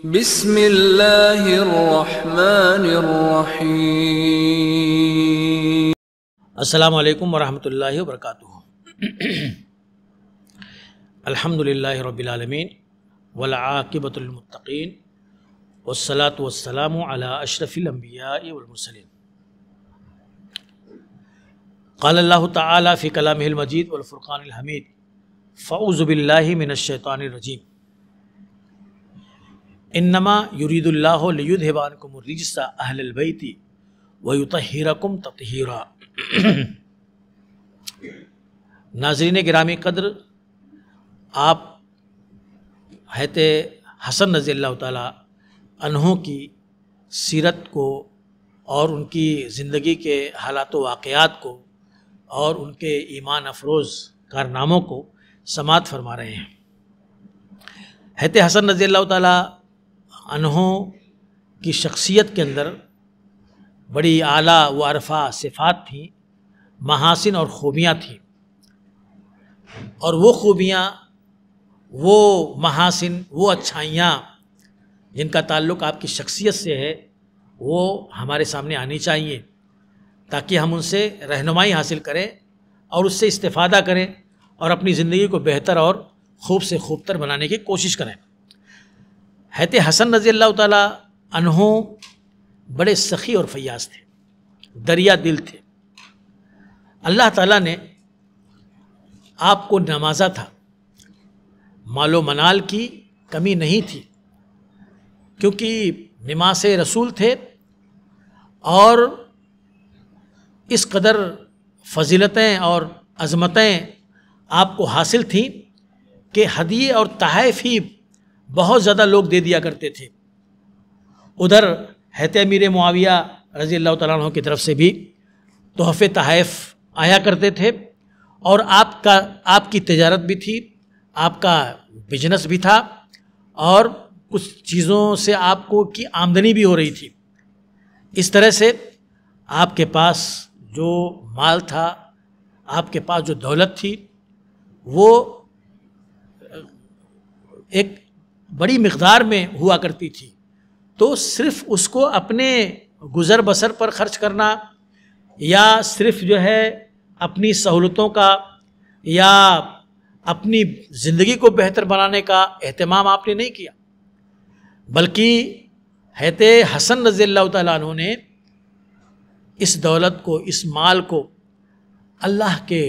بسم اللہ الرحمن الرحیم۔ السلام علیکم ورحمۃ اللہ وبرکاتہ۔ الحمدللہ رب العالمین والعاقبۃ للمتقین والصلاة والسلام علی اشرف الانبیاء والمرسلین۔ قال اللہ تعالی فی کلامہ المجید والفرقان الحمید، فاعوذ باللہ من الشیطان الرجیم، انما یرید اللہ لیذھب عنکم الرجس اہل البیت ویطہرکم تطہیرا۔ ناظرین گرامی قدر، آپ حضرت حسن رضی اللہ تعالی عنہ کی سیرت کو اور ان کی زندگی کے حالات و واقعات کو اور ان کے ایمان افروز کارناموں کو سماعت فرما رہے ہیں۔ حضرت حسن رضی اللہ تعالی عنہ کی شخصیت کے اندر بڑی اعلیٰ و عرفہ صفات تھیں، محاسن اور خوبیاں تھیں، اور وہ خوبیاں، وہ محاسن، وہ اچھائیاں جن کا تعلق آپ کی شخصیت سے ہے، وہ ہمارے سامنے آنی چاہیے تاکہ ہم ان سے رہنمائی حاصل کریں اور اس سے استفادہ کریں اور اپنی زندگی کو بہتر اور خوب سے خوب تر بنانے کی کوشش کریں۔ حضرت حسن رضی اللہ تعالی عنہ بڑے سخی اور فیاض تھے، دریا دل تھے۔ اللہ تعالیٰ نے آپ کو نوازا تھا، مال و منال کی کمی نہیں تھی، کیونکہ نماس رسول تھے اور اس قدر فضیلتیں اور عظمتیں آپ کو حاصل تھیں کہ ہدیے اور تحائف ہی بہت زیادہ لوگ دے دیا کرتے تھے۔ ادھر حضرت امیر معاویہ رضی اللہ تعالیٰ عنہ کی طرف سے بھی تحفے تحائف آیا کرتے تھے، اور آپ کی تجارت بھی تھی، آپ کا بزنس بھی تھا، اور کچھ چیزوں سے آپ کو کی آمدنی بھی ہو رہی تھی۔ اس طرح سے آپ کے پاس جو مال تھا، آپ کے پاس جو دولت تھی، وہ ایک بڑی مقدار میں ہوا کرتی تھی، تو صرف اس کو اپنے گزر بسر پر خرچ کرنا یا صرف جو ہے اپنی سہولتوں کا یا اپنی زندگی کو بہتر بنانے کا اہتمام آپ نے نہیں کیا، بلکہ حضرت حسن رضی اللہ تعالیٰ عنہ نے اس دولت کو، اس مال کو اللہ کے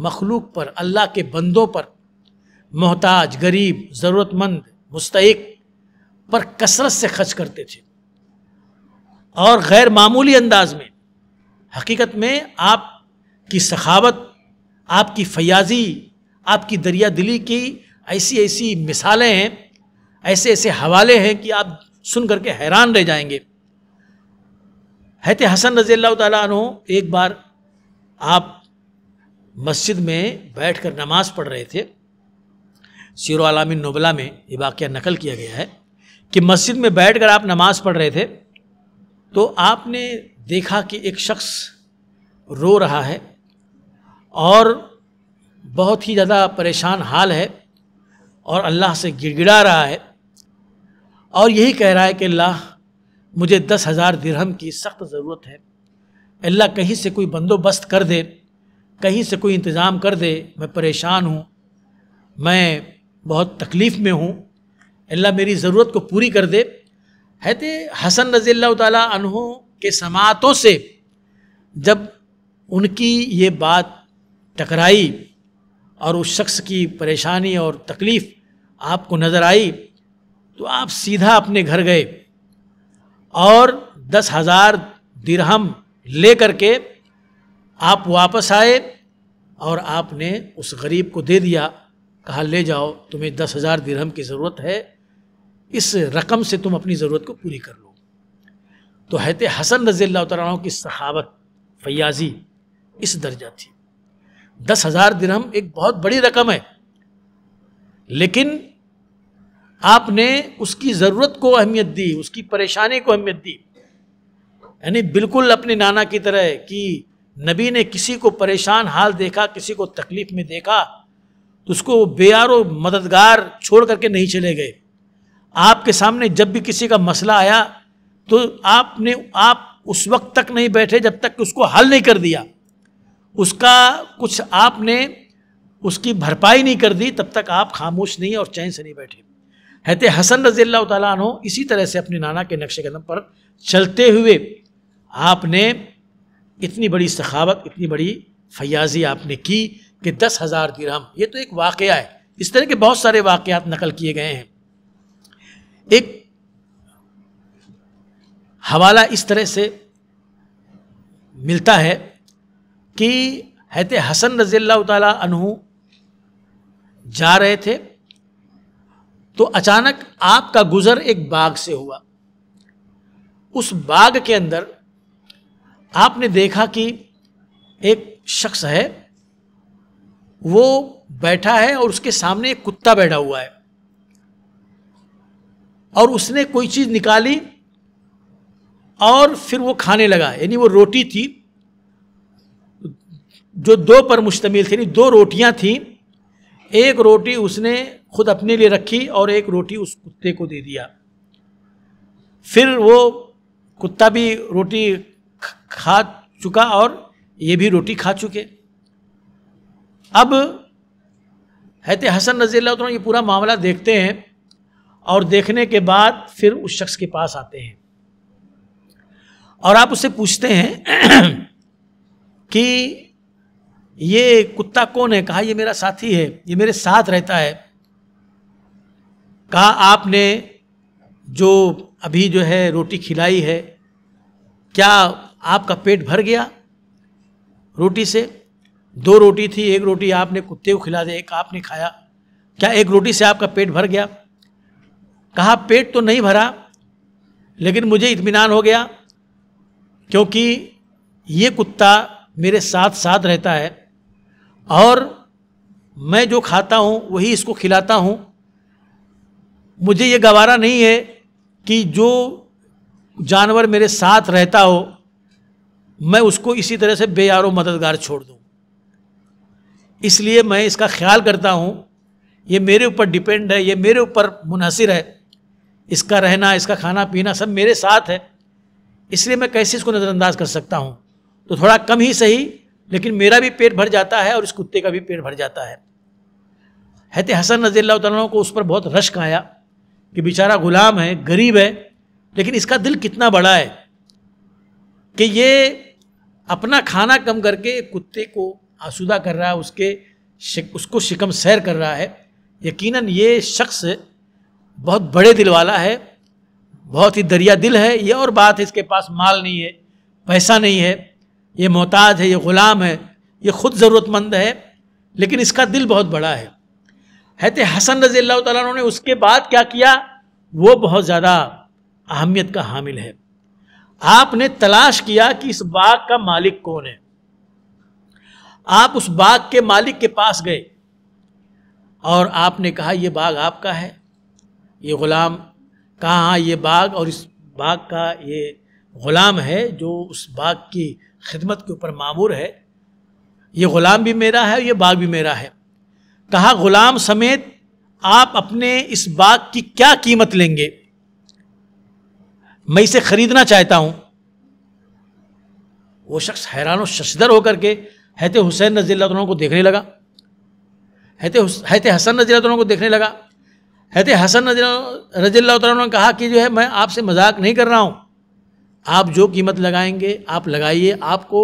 مخلوق پر، اللہ کے بندوں پر، محتاج، غریب، ضرورت مند، مستحق پر کثرت سے خرچ کرتے تھے، اور غیر معمولی انداز میں۔ حقیقت میں آپ کی سخاوت، آپ کی فیاضی، آپ کی دریا دلی کی ایسی مثالیں ہیں، ایسے حوالے ہیں کہ آپ سن کر کے حیران رہ جائیں گے۔ حضرت حسن رضی اللہ تعالیٰ عنہ ایک بار آپ مسجد میں بیٹھ کر نماز پڑھ رہے تھے۔ سیر اعلام النبلاء میں یہ واقعہ نقل کیا گیا ہے کہ مسجد میں بیٹھ کر آپ نماز پڑھ رہے تھے تو آپ نے دیکھا کہ ایک شخص رو رہا ہے اور بہت ہی زیادہ پریشان حال ہے، اور اللہ سے گڑ گڑا رہا ہے، اور یہی کہہ رہا ہے کہ اللہ، مجھے 10,000 درہم کی سخت ضرورت ہے، اللہ کہیں سے کوئی بندوبست کر دے، کہیں سے کوئی انتظام کر دے، میں پریشان ہوں، میں بہت تکلیف میں ہوں، اللہ میری ضرورت کو پوری کر دے۔ حضرت حسن رضی اللہ تعالیٰ عنہ کے سماعتوں سے جب ان کی یہ بات ٹکرائی اور اس شخص کی پریشانی اور تکلیف آپ کو نظر آئی، تو آپ سیدھا اپنے گھر گئے اور 10,000 درہم لے کر کے آپ واپس آئے، اور آپ نے اس غریب کو دے دیا، کہا لے جاؤ، تمہیں 10,000 درہم کی ضرورت ہے، اس رقم سے تم اپنی ضرورت کو پوری کر لو۔ تو حضرت حسن رضی اللہ تعالیٰ عنہ کی سخاوت، فیاضی اس درجہ تھی۔ 10,000 درہم ایک بہت بڑی رقم ہے، لیکن آپ نے اس کی ضرورت کو اہمیت دی، اس کی پریشانی کو اہمیت دی، یعنی بالکل اپنے نانا کی طرح کہ نبی نے کسی کو پریشان حال دیکھا، کسی کو تکلیف میں دیکھا تو اس کو بے یار و مددگار چھوڑ کر کے نہیں چلے گئے، آپ کے سامنے جب بھی کسی کا مسئلہ آیا تو آپ اس وقت تک نہیں بیٹھے جب تک کہ اس کو حل نہیں کر دیا، اس کا کچھ آپ نے اس کی بھرپائی نہیں کر دی، تب تک آپ خاموش نہیں اور چین سے نہیں بیٹھے۔ حضرت حسن رضی اللہ تعالیٰ عنہ اسی طرح سے اپنے نانا کے نقش قدم پر چلتے ہوئے آپ نے اتنی بڑی سخاوت، اتنی بڑی فیاضی آپ نے کی کہ 10,000 درہم، یہ تو ایک واقعہ ہے، اس طرح کے بہت سارے واقعات نقل کیے گئے ہیں۔ ایک حوالہ اس طرح سے ملتا ہے کہ حضرت حسن رضی اللہ تعالیٰ عنہ جا رہے تھے تو اچانک آپ کا گزر ایک باغ سے ہوا۔ اس باغ کے اندر آپ نے دیکھا کہ ایک شخص ہے، وہ بیٹھا ہے اور اس کے سامنے ایک کتا بیٹھا ہوا ہے، اور اس نے کوئی چیز نکالی اور پھر وہ کھانے لگا، یعنی وہ روٹی تھی جو 2 پر مشتمل تھی، یعنی 2 روٹیاں تھیں، ایک روٹی اس نے خود اپنے لیے رکھی اور ایک روٹی اس کتے کو دے دیا۔ پھر وہ کتا بھی روٹی کھا چکا اور یہ بھی روٹی کھا چکے۔ اب حضرت حسن رضی اللہ عنہ یہ پورا معاملہ دیکھتے ہیں، اور دیکھنے کے بعد پھر اس شخص کے پاس آتے ہیں اور آپ اس سے پوچھتے ہیں کہ یہ کتا کون ہے؟ کہا یہ میرا ساتھی ہے، یہ میرے ساتھ رہتا ہے۔ کہا آپ نے جو ابھی جو ہے روٹی کھلائی ہے، کیا آپ کا پیٹ بھر گیا روٹی سے؟ 2 روٹی تھی، ایک روٹی آپ نے کتے کو کھلا دی، ایک آپ نے کھایا، کیا ایک روٹی سے آپ کا پیٹ بھر گیا؟ کہا پیٹ تو نہیں بھرا، لیکن مجھے اطمینان ہو گیا کیونکہ یہ کتا میرے ساتھ رہتا ہے اور میں جو کھاتا ہوں وہی اس کو کھلاتا ہوں۔ مجھے یہ گوارا نہیں ہے کہ جو جانور میرے ساتھ رہتا ہو میں اس کو اسی طرح سے بے یار و مددگار چھوڑ دوں، اس لیے میں اس کا خیال کرتا ہوں، یہ میرے اوپر ڈیپینڈ ہے، یہ میرے اوپر منحصر ہے، اس کا رہنا، اس کا کھانا پینا سب میرے ساتھ ہے، اس لیے میں کیسے اس کو نظر انداز کر سکتا ہوں؟ تو تھوڑا کم ہی صحیح، لیکن میرا بھی پیٹ بھر جاتا ہے اور اس کتے کا بھی پیٹ بھر جاتا ہے۔ حضرت حسن رضی اللہ تعالیٰ عنہ کو اس پر بہت رشک آیا کہ بیچارہ غلام ہے، غریب ہے، لیکن اس کا دل کتنا بڑا ہے کہ یہ اپنا کھانا کم کر کے کتے کو آسودہ کر رہا ہے، اس کو شکم سیر کر رہا ہے۔ یقیناً یہ شخص بہت بڑے دل والا ہے، بہت ہی دریا دل ہے۔ یہ اور بات ہے اس کے پاس مال نہیں ہے، پیسہ نہیں ہے، یہ محتاج ہے، یہ غلام ہے، یہ خود ضرورت مند ہے، لیکن اس کا دل بہت بڑا ہے۔ حضرت حسن رضی اللہ تعالیٰ عنہ نے اس کے بعد کیا کیا، وہ بہت زیادہ اہمیت کا حامل ہے۔ آپ نے تلاش کیا کہ اس باغ کا مالک کون ہے۔ آپ اس باغ کے مالک کے پاس گئے اور آپ نے کہا یہ باغ آپ کا ہے؟ یہ غلام کہا ہاں یہ باغ اور اس باغ کا یہ غلام ہے جو اس باغ کی خدمت کے اوپر مامور ہے، یہ غلام بھی میرا ہے، یہ باغ بھی میرا ہے۔ کہا غلام سمیت آپ اپنے اس باغ کی کیا قیمت لیں گے؟ میں اسے خریدنا چاہتا ہوں۔ وہ شخص حیران و ششدر ہو کر کے حضرت حسین رضی اللہ عنہ کو دیکھنے لگا، حضرت حسن رضی اللہ عنہ کو دیکھنے لگا۔ حضرت حسن رضی اللہ عنہ نے کہا کہ جو ہے میں آپ سے مذاق نہیں کر رہا ہوں، آپ جو قیمت لگائیں گے آپ لگائیے، آپ کو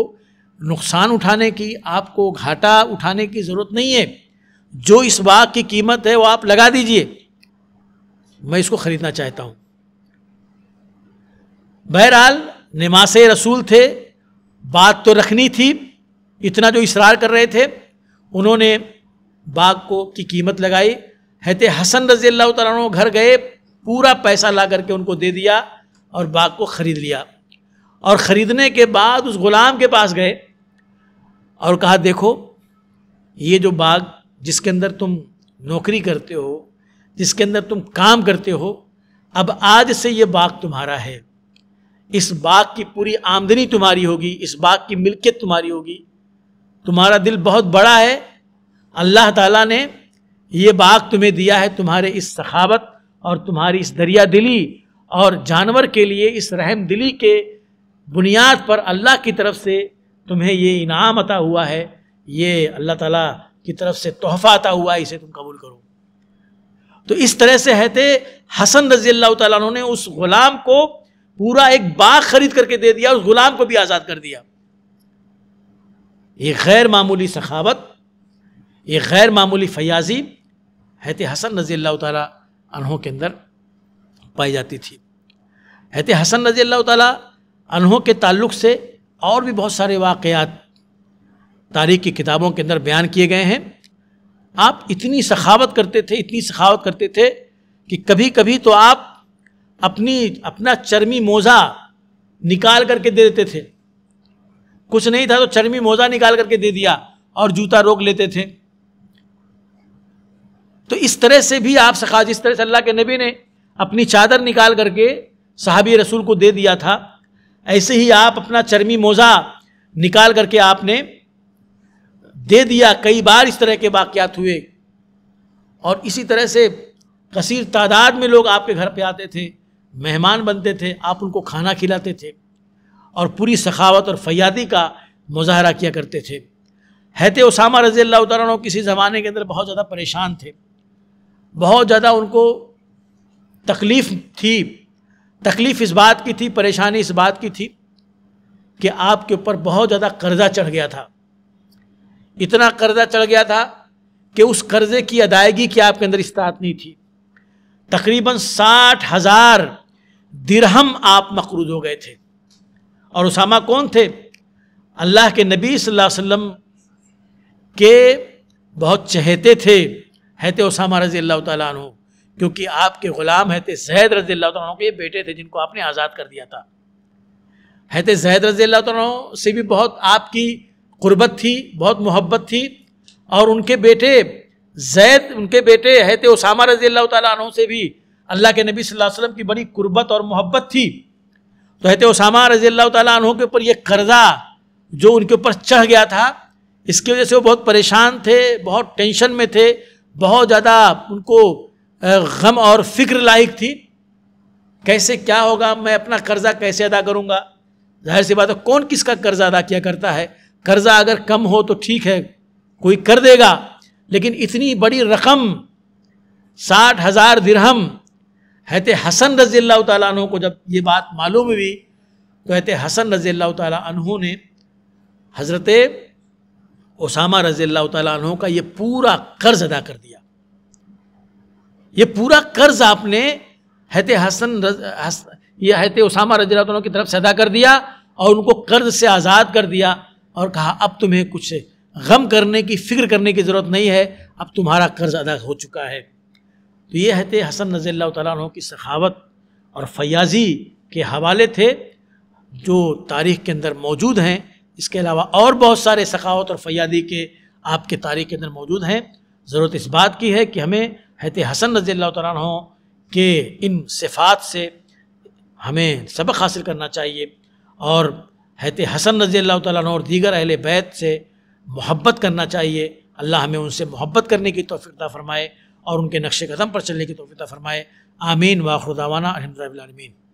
نقصان اٹھانے کی، آپ کو گھاٹا اٹھانے کی ضرورت نہیں ہے، جو اس باغ کی قیمت ہے وہ آپ لگا دیجئے، میں اس کو خریدنا چاہتا ہوں۔ بہرحال نماز رسول تھے، بات تو رکھنی تھی، اتنا جو اصرار کر رہے تھے، انہوں نے باغ کی قیمت لگائی۔ حضرت حسن رضی اللہ تعالیٰ عنہ گھر گئے، پورا پیسہ لا کر کے ان کو دے دیا اور باغ کو خرید لیا۔ اور خریدنے کے بعد اس غلام کے پاس گئے اور کہا دیکھو یہ جو باغ جس کے اندر تم نوکری کرتے ہو، جس کے اندر تم کام کرتے ہو، اب آج سے یہ باغ تمہارا ہے، اس باغ کی پوری آمدنی تمہاری ہوگی، اس باغ کی ملکیت تمہاری ہوگی، تمہارا دل بہت بڑا ہے، اللہ تعالیٰ نے یہ باغ تمہیں دیا ہے تمہارے اس سخاوت اور تمہاری اس دریا دلی اور جانور کے لیے اس رحم دلی کے بنیاد پر اللہ کی طرف سے تمہیں یہ انعام عطا ہوا ہے، یہ اللہ تعالیٰ کی طرف سے تحفہ عطا ہوا ہے، اسے تم قبول کرو۔ تو اس طرح سے حسن رضی اللہ تعالیٰ عنہ نے اس غلام کو پورا ایک باغ خرید کر کے دے دیا، اس غلام کو بھی آزاد کر دیا۔ یہ غیر معمولی سخاوت، یہ غیر معمولی فیاضی حضرت حسن رضی اللہ تعالیٰ عنہ کے اندر پائی جاتی تھی۔ حضرت حسن رضی اللہ تعالیٰ عنہ کے تعلق سے اور بھی بہت سارے واقعات تاریخ کی کتابوں کے اندر بیان کیے گئے ہیں۔ آپ اتنی سخاوت کرتے تھے کہ کبھی کبھی تو آپ اپنا چرمی موزہ نکال کر کے دے دیتے تھے، کچھ نہیں تھا تو چرمی موزہ نکال کر کے دے دیا اور جوتا روک لیتے تھے۔ تو اس طرح سے بھی آپ سخاوت، جس طرح سے اللہ کے نبی نے اپنی چادر نکال کر کے صحابی رسول کو دے دیا تھا، ایسے ہی آپ اپنا چرمی موزہ نکال کر کے آپ نے دے دیا۔ کئی بار اس طرح کے واقعات ہوئے، اور اسی طرح سے کثیر تعداد میں لوگ آپ کے گھر پہ آتے تھے، مہمان بنتے تھے، آپ ان کو کھانا کھلاتے تھے اور پوری سخاوت اور فیاضی کا مظاہرہ کیا کرتے تھے۔ حضرت اسامہ رضی اللہ تعالیٰ عنہ کسی زمانے کے اندر بہت زیادہ پریشان تھے، بہت زیادہ ان کو تکلیف تھی۔ تکلیف اس بات کی تھی، پریشانی اس بات کی تھی کہ آپ کے اوپر بہت زیادہ قرضہ چڑھ گیا تھا۔ اتنا قرضہ چڑھ گیا تھا کہ اس قرضے کی ادائیگی کی آپ کے اندر استطاعت نہیں تھی۔ تقریباً 60,000 درہم آپ مقروض ہو گئے تھے۔ اور اسامہ کون تھے؟ اللہ کے نبی صلی اللہ علیہ وسلم کے بہت چہیتے تھے حضرت اسامہ رضی اللہ تعالیٰ عنہ، کیونکہ آپ کے غلام حضرت زید رضی اللہ تعالیٰ عنہ کے بیٹے تھے جن کو آپ نے آزاد کر دیا تھا۔ حضرت زید رضی اللہ تعالیٰ عنہ سے بھی بہت آپ کی قربت تھی، بہت محبت تھی، اور ان کے بیٹے حضرت اسامہ رضی اللہ تعالیٰ عنہ سے بھی اللہ کے نبی صلی اللہ علیہ وسلم کی بڑی قربت اور محبت تھی۔ تو حضرت اسامہ رضی اللہ تعالیٰ عنہ کے اوپر یہ قرضہ جو ان کے اوپر چڑھ گیا تھا، اس کی وجہ سے وہ بہت پریشان تھے، بہت ٹینشن میں تھے، بہت زیادہ ان کو غم اور فکر لاحق تھی۔ کیسے کیا ہوگا، میں اپنا قرضہ کیسے ادا کروں گا؟ ظاہر سی بات ہے، کون کس کا قرضہ ادا کیا کرتا ہے؟ قرضہ اگر کم ہو تو ٹھیک ہے، کوئی کر دے گا، لیکن اتنی بڑی رقم 60,000 درہم حضرت حسن رضی اللہ تعالیٰ عنہ کو جب یہ بات معلوم ہوئی تو حضرت حسن رضی اللہ تعالیٰ عنہ نے حضرت اسامہ رضی اللہ تعالیٰ عنہ کا یہ پورا قرض ادا کر دیا۔ یہ پورا قرض آپ نے حضرت اسامہ رضی اللہ عنہ کی طرف سے ادا کر دیا اور ان کو قرض سے آزاد کر دیا، اور کہا اب تمہیں کچھ غم کرنے کی، فکر کرنے کی ضرورت نہیں ہے، اب تمہارا قرض ادا ہو چکا ہے۔ تو یہ حضرت حسن رضی اللہ تعالیٰ عنہ کی سخاوت اور فیاضی کے حوالے تھے جو تاریخ کے اندر موجود ہیں۔ اس کے علاوہ اور بہت سارے سخاوت اور فیاضی کے آپ کے تاریخ کے اندر موجود ہیں۔ ضرورت اس بات کی ہے کہ ہمیں حضرت حسن رضی اللہ تعالیٰ عنہ کے ان صفات سے ہمیں سبق حاصل کرنا چاہیے، اور حضرت حسن رضی اللہ تعالیٰ عنہ اور دیگر اہل بیت سے محبت کرنا چاہیے۔ اللہ ہمیں ان سے محبت کرنے کی توفیق عطا فرمائے اور ان کے نقش قدم پر چلنے کی توفیق عطا فرمائے۔ آمین۔ وآخر دعوانا الحمد للہ رب العالمین۔